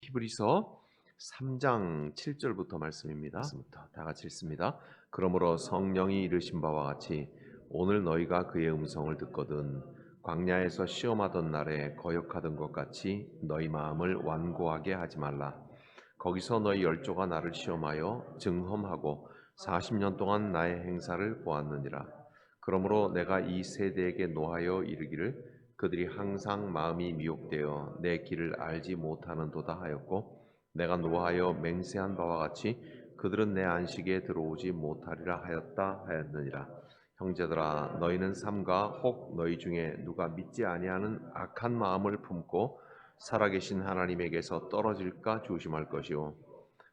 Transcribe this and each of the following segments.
히브리서 3장 7절부터 말씀입니다. 다 같이 읽습니다. 그러므로 성령이 이르신 바와 같이 오늘 너희가 그의 음성을 듣거든 광야에서 시험하던 날에 거역하던 것 같이 너희 마음을 완고하게 하지 말라. 거기서 너희 열조가 나를 시험하여 증험하고 40년 동안 나의 행사를 보았느니라. 그러므로 내가 이 세대에게 노하여 이르기를 그들이 항상 마음이 미혹되어 내 길을 알지 못하는도다 하였고, 내가 노하여 맹세한 바와 같이 그들은 내 안식에 들어오지 못하리라 하였느니라. 형제들아, 너희는 삼가 혹 너희 중에 누가 믿지 아니하는 악한 마음을 품고 살아계신 하나님에게서 떨어질까 조심할 것이요,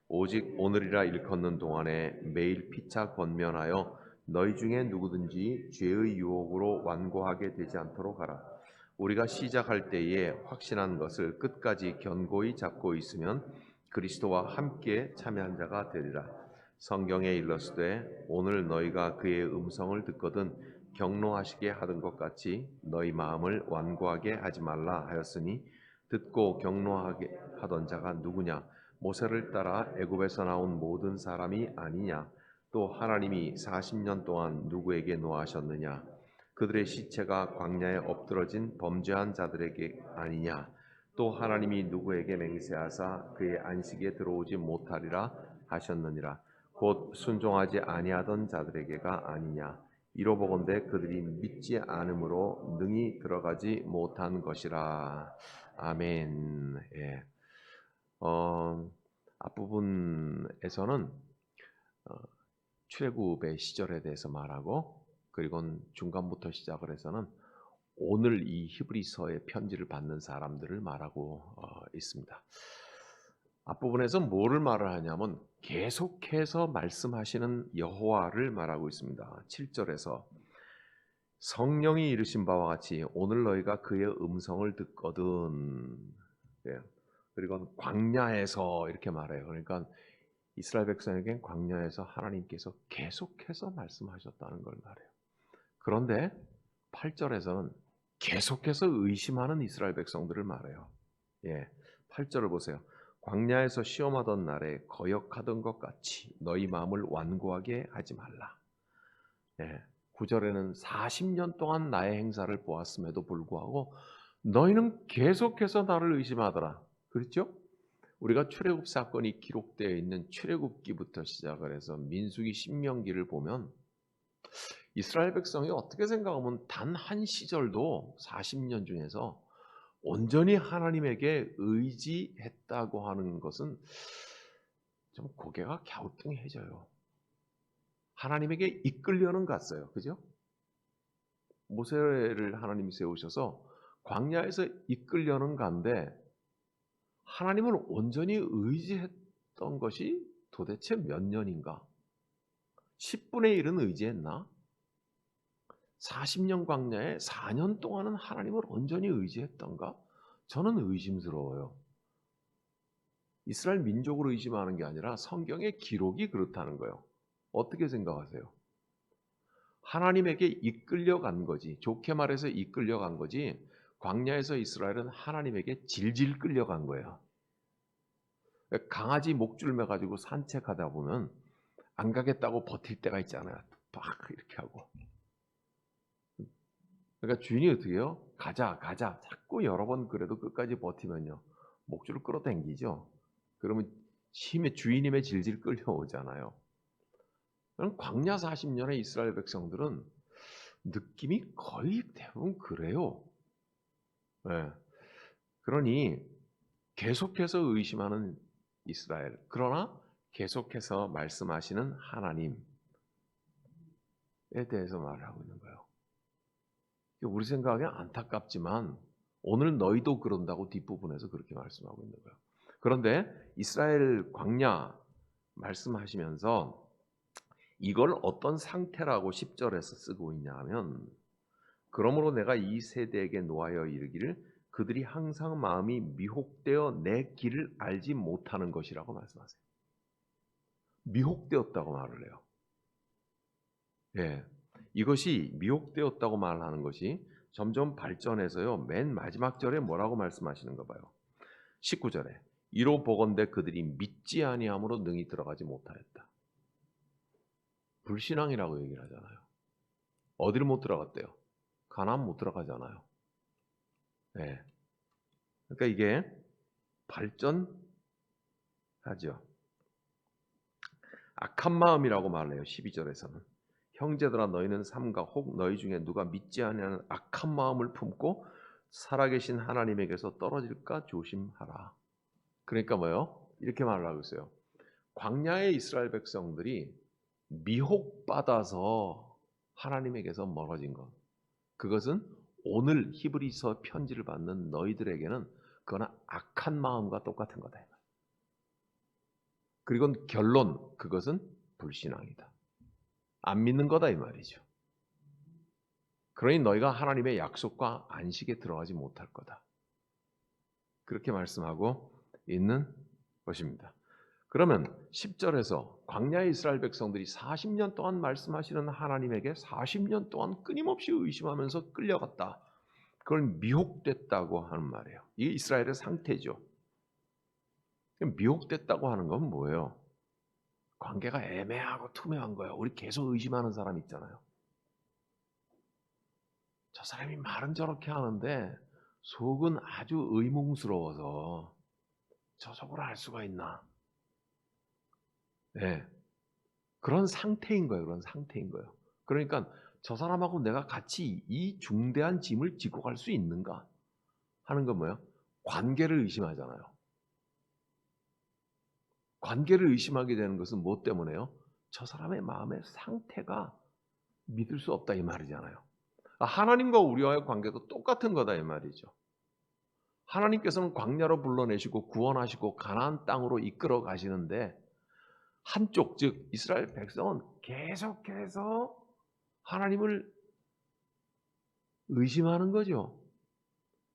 오직 오늘이라 일컫는 동안에 매일 피차 권면하여 너희 중에 누구든지 죄의 유혹으로 완고하게 되지 않도록 하라. 우리가 시작할 때에 확신한 것을 끝까지 견고히 잡고 있으면 그리스도와 함께 참여한 자가 되리라. 성경에 일렀으되 오늘 너희가 그의 음성을 듣거든 경노하시게 하던 것 같이 너희 마음을 완고하게 하지 말라 하였으니, 듣고 경노하게 하던 자가 누구냐? 모세를 따라 애굽에서 나온 모든 사람이 아니냐? 또 하나님이 40년 동안 누구에게 노하셨느냐? 그들의 시체가 광야에 엎드러진 범죄한 자들에게 아니냐? 또 하나님이 누구에게 맹세하사 그의 안식에 들어오지 못하리라 하셨느니라. 곧 순종하지 아니하던 자들에게가 아니냐? 이로보건대 그들이 믿지 않음으로 능히 들어가지 못한 것이라. 아멘. 예. 앞부분에서는 어, 출애굽의 시절에 대해서 말하고, 그리고 중간부터 시작을 해서는 오늘 이 히브리서의 편지를 받는 사람들을 말하고 있습니다. 앞부분에서 뭐를 말을 하냐면 계속해서 말씀하시는 여호와를 말하고 있습니다. 7절에서 성령이 이르신 바와 같이 오늘 너희가 그의 음성을 듣거든. 예. 그리고 광야에서 이렇게 말해요. 그러니까 이스라엘 백성에겐 광야에서 하나님께서 계속해서 말씀하셨다는 걸 말해요. 그런데 8절에서는 계속해서 의심하는 이스라엘 백성들을 말해요. 예, 8절을 보세요. 광야에서 시험하던 날에 거역하던 것 같이 너희 마음을 완고하게 하지 말라. 예, 9절에는 40년 동안 나의 행사를 보았음에도 불구하고 너희는 계속해서 나를 의심하더라. 그렇죠? 우리가 출애굽 사건이 기록되어 있는 출애굽기부터 시작을 해서 민수기, 신명기를 보면 이스라엘 백성이 어떻게 생각하면 단 한 시절도 40년 중에서 온전히 하나님에게 의지했다고 하는 것은 좀 고개가 갸우뚱해져요. 하나님에게 이끌려는 갔어요. 그죠? 모세를 하나님이 세우셔서 광야에서 이끌려는 간데 하나님을 온전히 의지했던 것이 도대체 몇 년인가? 10분의 1은 의지했나? 40년 광야에 4년 동안은 하나님을 온전히 의지했던가? 저는 의심스러워요. 이스라엘 민족을 의심하는 게 아니라 성경의 기록이 그렇다는 거예요. 어떻게 생각하세요? 하나님에게 이끌려간 거지. 좋게 말해서 이끌려간 거지. 광야에서 이스라엘은 하나님에게 질질 끌려간 거예요. 강아지 목줄 매가지고 산책하다 보면 안 가겠다고 버틸 때가 있잖아요. 막 이렇게 하고. 그러니까 주인이 어떻게 해요? 가자, 가자. 자꾸 여러 번 그래도 끝까지 버티면요, 목줄을 끌어당기죠. 그러면 힘의 주인임에 질질 끌려오잖아요. 그럼 광야 40년의 이스라엘 백성들은 느낌이 거의 대부분 그래요. 네. 그러니 계속해서 의심하는 이스라엘, 그러나 계속해서 말씀하시는 하나님에 대해서 말을 하고 있는 거예요. 우리 생각에 안타깝지만 오늘 너희도 그런다고 뒷부분에서 그렇게 말씀하고 있는 거예요. 그런데 이스라엘 광야 말씀하시면서 이걸 어떤 상태라고 10절에서 쓰고 있냐 하면, 그러므로 내가 이 세대에게 노하여 이르기를 그들이 항상 마음이 미혹되어 내 길을 알지 못하는 것이라고 말씀하세요. 미혹되었다고 말을 해요. 예, 이것이 미혹되었다고 말하는 것이 점점 발전해서요, 맨 마지막 절에 뭐라고 말씀하시는가 봐요. 19절에 이로 보건대 그들이 믿지 아니함으로 능히 들어가지 못하였다. 불신앙이라고 얘기를 하잖아요. 어디를 못 들어갔대요? 가나안 못 들어가잖아요. 네. 그러니까 이게 발전하죠. 악한 마음이라고 말해요. 12절에서는. 형제들아 너희는 삼가 혹 너희 중에 누가 믿지 아니하는 악한 마음을 품고 살아계신 하나님에게서 떨어질까 조심하라. 그러니까 뭐요? 이렇게 말을 하고 있어요. 광야의 이스라엘 백성들이 미혹받아서 하나님에게서 멀어진 것. 그것은 오늘 히브리서 편지를 받는 너희들에게는 그거는 악한 마음과 똑같은 거다. 그리고 결론, 그것은 불신앙이다. 안 믿는 거다 이 말이죠. 그러니 너희가 하나님의 약속과 안식에 들어가지 못할 거다. 그렇게 말씀하고 있는 것입니다. 그러면 10절에서 광야의 이스라엘 백성들이 40년 동안 말씀하시는 하나님에게 40년 동안 끊임없이 의심하면서 끌려갔다. 그걸 미혹됐다고 하는 말이에요. 이게 이스라엘의 상태죠. 미혹됐다고 하는 건 뭐예요? 관계가 애매하고 투명한 거예요. 우리 계속 의심하는 사람 있잖아요. 저 사람이 말은 저렇게 하는데 속은 아주 의문스러워서 저 속으로 알 수가 있나? 네. 그런 상태인 거예요. 그런 상태인 거예요. 그러니까 저 사람하고 내가 같이 이 중대한 짐을 지고 갈 수 있는가 하는 건 뭐예요? 관계를 의심하잖아요. 관계를 의심하게 되는 것은 무엇 때문에요? 저 사람의 마음의 상태가 믿을 수 없다 이 말이잖아요. 하나님과 우리와의 관계도 똑같은 거다 이 말이죠. 하나님께서는 광야로 불러내시고 구원하시고 가나안 땅으로 이끌어 가시는데 한쪽 즉 이스라엘 백성은 계속해서 하나님을 의심하는 거죠.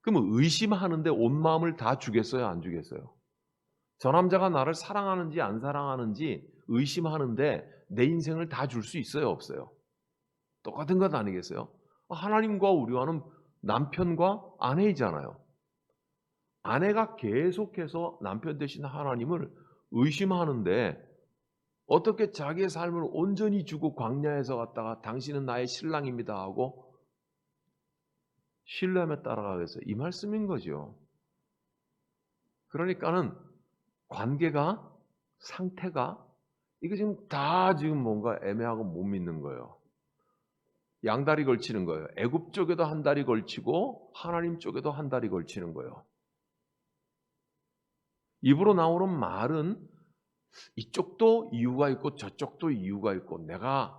그러면 의심하는데 온 마음을 다 주겠어요? 안 주겠어요? 저 남자가 나를 사랑하는지 안 사랑하는지 의심하는데 내 인생을 다 줄 수 있어요? 없어요? 똑같은 것 아니겠어요? 하나님과 우리와는 남편과 아내이잖아요. 아내가 계속해서 남편 되신 하나님을 의심하는데 어떻게 자기의 삶을 온전히 주고 광야에서 갔다가 당신은 나의 신랑입니다 하고 신뢰하며 따라가겠어요? 이 말씀인 거죠. 그러니까는 관계가 상태가 이거 지금 다 지금 뭔가 애매하고 못 믿는 거예요. 양다리 걸치는 거예요. 애굽 쪽에도 한 다리 걸치고 하나님 쪽에도 한 다리 걸치는 거예요. 입으로 나오는 말은 이쪽도 이유가 있고 저쪽도 이유가 있고 내가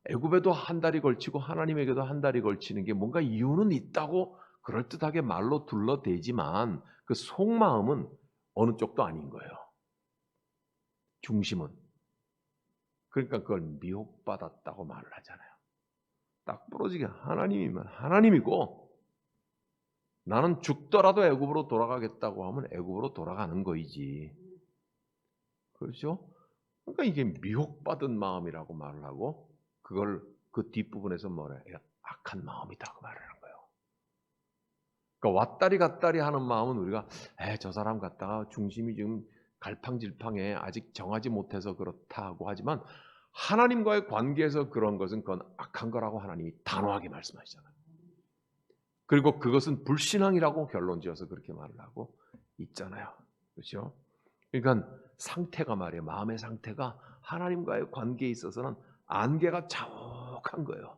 애굽에도 한 다리 걸치고 하나님에게도 한 다리 걸치는 게 뭔가 이유는 있다고 그럴듯하게 말로 둘러대지만 그 속마음은 어느 쪽도 아닌 거예요. 중심은. 그러니까 그걸 미혹받았다고 말을 하잖아요. 딱 부러지게 하나님이면 하나님이고 나는 죽더라도 애굽으로 돌아가겠다고 하면 애굽으로 돌아가는 거이지. 그렇죠? 그러니까 이게 미혹받은 마음이라고 말을 하고 그걸 그 뒷부분에서 뭐래? 악한 마음이다 그 말을 하는 거예요. 그러니까 왔다리 갔다리 하는 마음은 우리가 저 사람 갔다가 중심이 지금 갈팡질팡해 아직 정하지 못해서 그렇다고 하지만 하나님과의 관계에서 그런 것은 그건 악한 거라고 하나님이 단호하게 말씀하시잖아요. 그리고 그것은 불신앙이라고 결론지어서 그렇게 말을 하고 있잖아요. 그렇죠? 그러니까 상태가 말이에요. 마음의 상태가 하나님과의 관계에 있어서는 안개가 자욱한 거예요.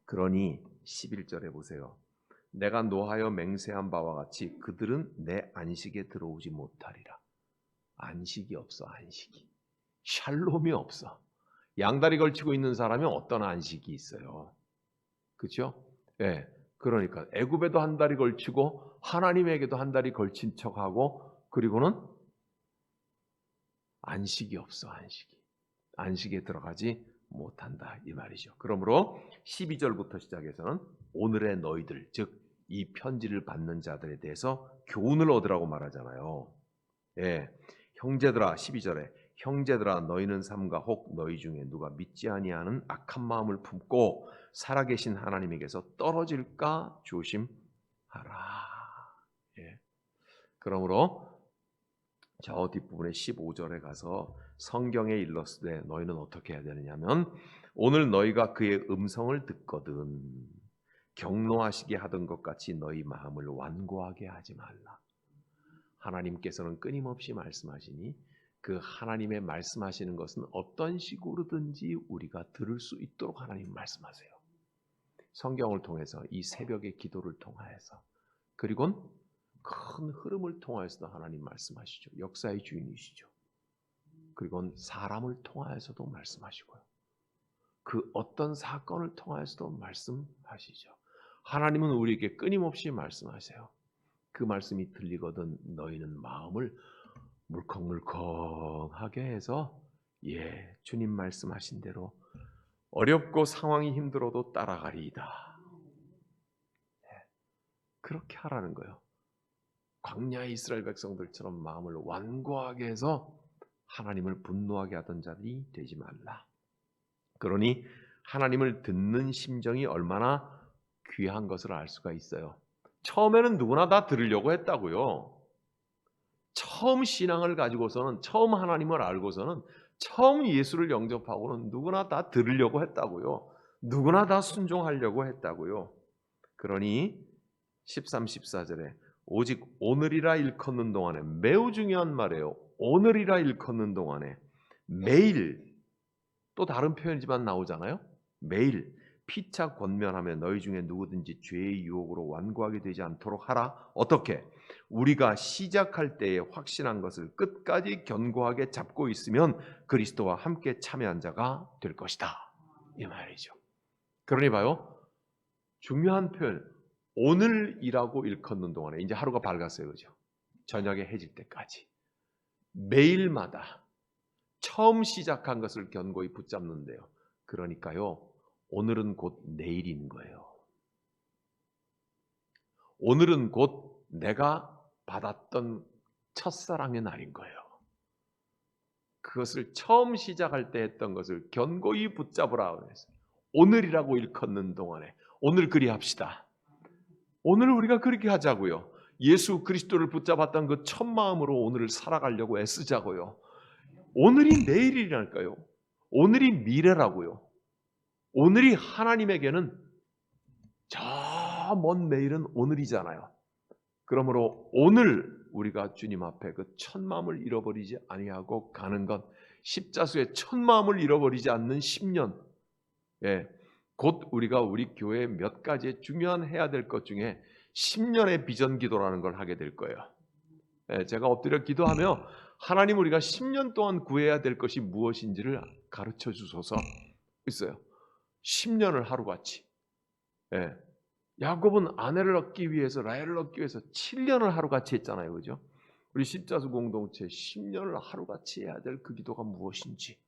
그러니 11절에 보세요. 내가 노하여 맹세한 바와 같이 그들은 내 안식에 들어오지 못하리라. 안식이 없어. 안식이. 샬롬이 없어. 양다리 걸치고 있는 사람이 어떤 안식이 있어요. 그렇죠? 예. 그러니까 애굽에도 한 다리 걸치고 하나님에게도 한 다리 걸친 척하고 그리고는 안식이 없어. 안식이. 안식에 들어가지 못한다 이 말이죠. 그러므로 12절부터 시작해서는 오늘의 너희들 즉 이 편지를 받는 자들에 대해서 교훈을 얻으라고 말하잖아요. 예. 형제들아 12절에 형제들아 너희는 삼가 혹 너희 중에 누가 믿지 아니하는 악한 마음을 품고 살아계신 하나님에게서 떨어질까 조심하라. 예. 그러므로 저 뒷부분에 15절에 가서 성경에 일렀으되 너희는 어떻게 해야 되느냐면 오늘 너희가 그의 음성을 듣거든 경노하시게 하던 것 같이 너희 마음을 완고하게 하지 말라. 하나님께서는 끊임없이 말씀하시니 그 하나님의 말씀하시는 것은 어떤 식으로든지 우리가 들을 수 있도록 하나님 말씀하세요. 성경을 통해서 이 새벽의 기도를 통하여서 그리고는 큰 흐름을 통하여서도 하나님 말씀하시죠. 역사의 주인이시죠. 그리고 사람을 통하여서도 말씀하시고요. 그 어떤 사건을 통하여서도 말씀하시죠. 하나님은 우리에게 끊임없이 말씀하세요. 그 말씀이 들리거든 너희는 마음을 물컹물컹하게 해서 주님 말씀하신 대로 어렵고 상황이 힘들어도 따라가리이다. 그렇게 하라는 거예요. 광야의 이스라엘 백성들처럼 마음을 완고하게 해서 하나님을 분노하게 하던 자들이 되지 말라. 그러니 하나님을 듣는 심정이 얼마나 귀한 것을 알 수가 있어요. 처음에는 누구나 다 들으려고 했다고요. 처음 신앙을 가지고서는 처음 하나님을 알고서는 처음 예수를 영접하고는 누구나 다 들으려고 했다고요. 누구나 다 순종하려고 했다고요. 그러니 13, 14절에 오직 오늘이라 일컫는 동안에 매우 중요한 말이에요. 오늘이라 일컫는 동안에 매일 또 다른 표현이지만 나오잖아요. 매일 피차 권면하며 너희 중에 누구든지 죄의 유혹으로 완고하게 되지 않도록 하라. 어떻게? 우리가 시작할 때에 확신한 것을 끝까지 견고하게 잡고 있으면 그리스도와 함께 참여한 자가 될 것이다. 이 말이죠. 그러니 봐요. 중요한 표현. 오늘이라고 일컫는 동안에 이제 하루가 밝았어요. 그죠? 저녁에 해질 때까지. 매일마다 처음 시작한 것을 견고히 붙잡는데요. 그러니까요. 오늘은 곧 내일인 거예요. 오늘은 곧 내가 받았던 첫사랑의 날인 거예요. 그것을 처음 시작할 때 했던 것을 견고히 붙잡으라 그랬어요. 오늘이라고 일컫는 동안에 오늘 그리합시다. 오늘 우리가 그렇게 하자고요. 예수 그리스도를 붙잡았던 그 첫 마음으로 오늘을 살아가려고 애쓰자고요. 오늘이 내일이라니까요. 오늘이 미래라고요. 오늘이 하나님에게는 저 먼 내일은 오늘이잖아요. 그러므로 오늘 우리가 주님 앞에 그 첫 마음을 잃어버리지 아니하고 가는 것, 십자수의 첫 마음을 잃어버리지 않는 10년, 곧 우리가 우리 교회의 몇 가지 중요한 해야 될 것 중에 10년의 비전 기도라는 걸 하게 될 거예요. 제가 엎드려 기도하며 하나님 우리가 10년 동안 구해야 될 것이 무엇인지를 가르쳐 주소서 있어요. 10년을 하루같이. 야곱은 아내를 얻기 위해서 라헬을 얻기 위해서 7년을 하루같이 했잖아요. 그죠? 우리 십자수 공동체 10년을 하루같이 해야 될 그 기도가 무엇인지.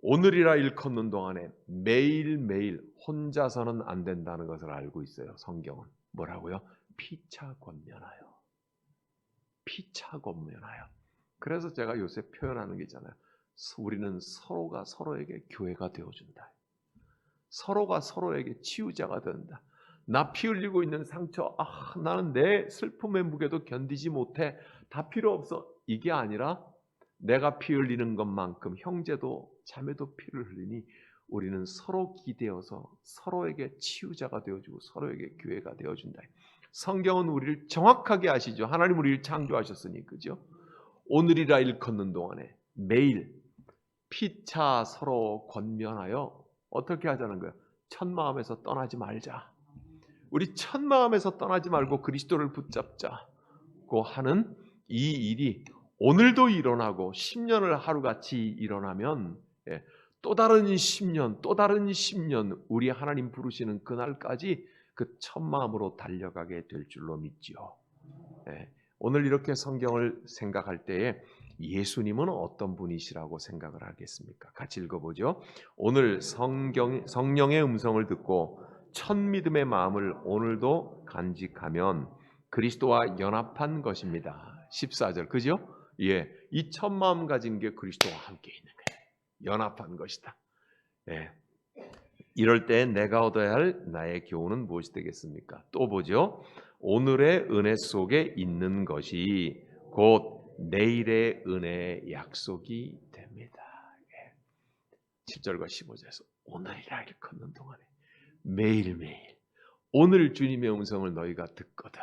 오늘이라 일컫는 동안에 매일매일 혼자서는 안 된다는 것을 알고 있어요. 성경은. 뭐라고요? 피차 권면하여. 피차 권면하여. 그래서 제가 요새 표현하는 게 있잖아요. 우리는 서로가 서로에게 교회가 되어준다. 서로가 서로에게 치유자가 된다. 나 피 흘리고 있는 상처, 나는 내 슬픔의 무게도 견디지 못해. 다 필요 없어. 이게 아니라 내가 피 흘리는 것만큼 형제도 자매도 피를 흘리니 우리는 서로 기대어서 서로에게 치유자가 되어주고 서로에게 교회가 되어준다. 성경은 우리를 정확하게 아시죠. 하나님 우리를 창조하셨으니 그죠. 오늘이라 일컫는 동안에 매일 피차 서로 권면하여 어떻게 하자는 거예요? 첫 마음에서 떠나지 말자. 우리 첫 마음에서 떠나지 말고 그리스도를 붙잡자고 하는 이 일이 오늘도 일어나고 10년을 하루같이 일어나면 또 다른 10년, 또 다른 10년 우리 하나님 부르시는 그날까지 그 첫 마음으로 달려가게 될 줄로 믿지요. 오늘 이렇게 성경을 생각할 때에 예수님은 어떤 분이시라고 생각을 하겠습니까? 같이 읽어보죠. 오늘 성령의 음성을 듣고 첫 믿음의 마음을 오늘도 간직하면 그리스도와 연합한 것입니다. 14절 그죠? 이 첫 마음 가진 게 그리스도와 함께 있는 거예요. 연합한 것이다. 이럴 때 내가 얻어야 할 나의 교훈은 무엇이 되겠습니까? 또 보죠. 오늘의 은혜 속에 있는 것이 곧 내일의 은혜의 약속이 됩니다. 7절과 15절에서 오늘이라 일컫는 동안에 매일매일 오늘 주님의 음성을 너희가 듣거든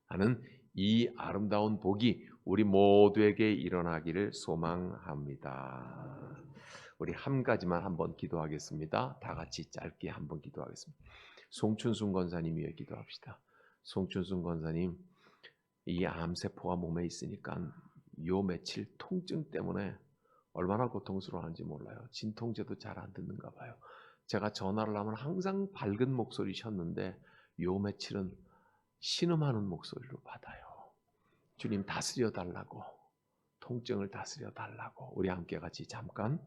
하는 이 아름다운 복이 우리 모두에게 일어나기를 소망합니다. 우리 한 가지만 한번 기도하겠습니다. 다 같이 짧게 한번 기도하겠습니다. 송춘순 권사님 위해 기도합시다. 송춘순 권사님, 이 암세포가 몸에 있으니까 요 며칠 통증 때문에 얼마나 고통스러워하는지 몰라요. 진통제도 잘 안 듣는가 봐요. 제가 전화를 하면 항상 밝은 목소리셨는데 요 며칠은 신음하는 목소리로 받아요. 주님 다스려 달라고, 통증을 다스려 달라고 우리 함께 같이 잠깐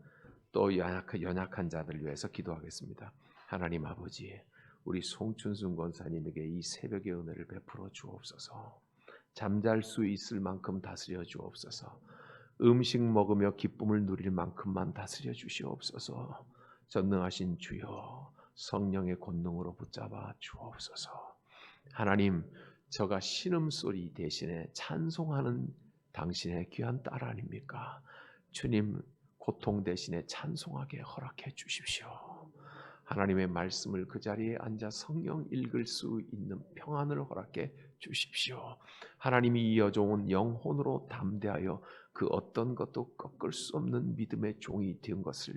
또 연약한 자들 위해서 기도하겠습니다. 하나님 아버지, 우리 송춘순 권사님에게 이 새벽의 은혜를 베풀어 주옵소서. 잠잘 수 있을 만큼 다스려 주옵소서. 음식 먹으며 기쁨을 누릴 만큼만 다스려 주시옵소서. 전능하신 주여, 성령의 권능으로 붙잡아 주옵소서. 하나님, 저가 신음소리 대신에 찬송하는 당신의 귀한 딸 아닙니까? 주님, 고통 대신에 찬송하게 허락해 주십시오. 하나님의 말씀을 그 자리에 앉아 성령 읽을 수 있는 평안을 허락해 주십시오. 하나님이 이어져온 영혼으로 담대하여 그 어떤 것도 꺾을 수 없는 믿음의 종이 된 것을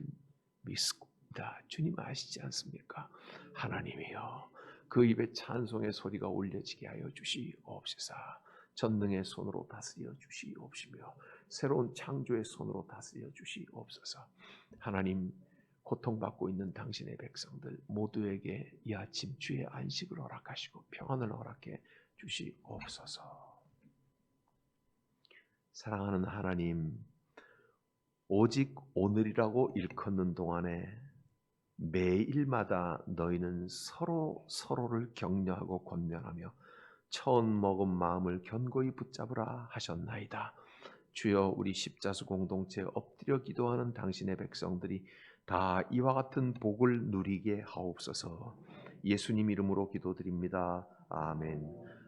믿습니다. 주님 아시지 않습니까? 하나님이여, 그 입에 찬송의 소리가 울려지게 하여 주시옵소서. 전능의 손으로 다스려 주시옵시며 새로운 창조의 손으로 다스려 주시옵소서. 하나님, 고통받고 있는 당신의 백성들 모두에게 이 아침 주의 안식을 허락하시고 평안을 허락해 주시옵소서. 사랑하는 하나님, 오직 오늘이라고 일컫는 동안에 매일마다 너희는 서로를 격려하고 권면하며 처음 먹은 마음을 견고히 붙잡으라 하셨나이다. 주여, 우리 십자수 공동체 엎드려 기도하는 당신의 백성들이 다 이와 같은 복을 누리게 하옵소서. 예수님 이름으로 기도드립니다. 아멘.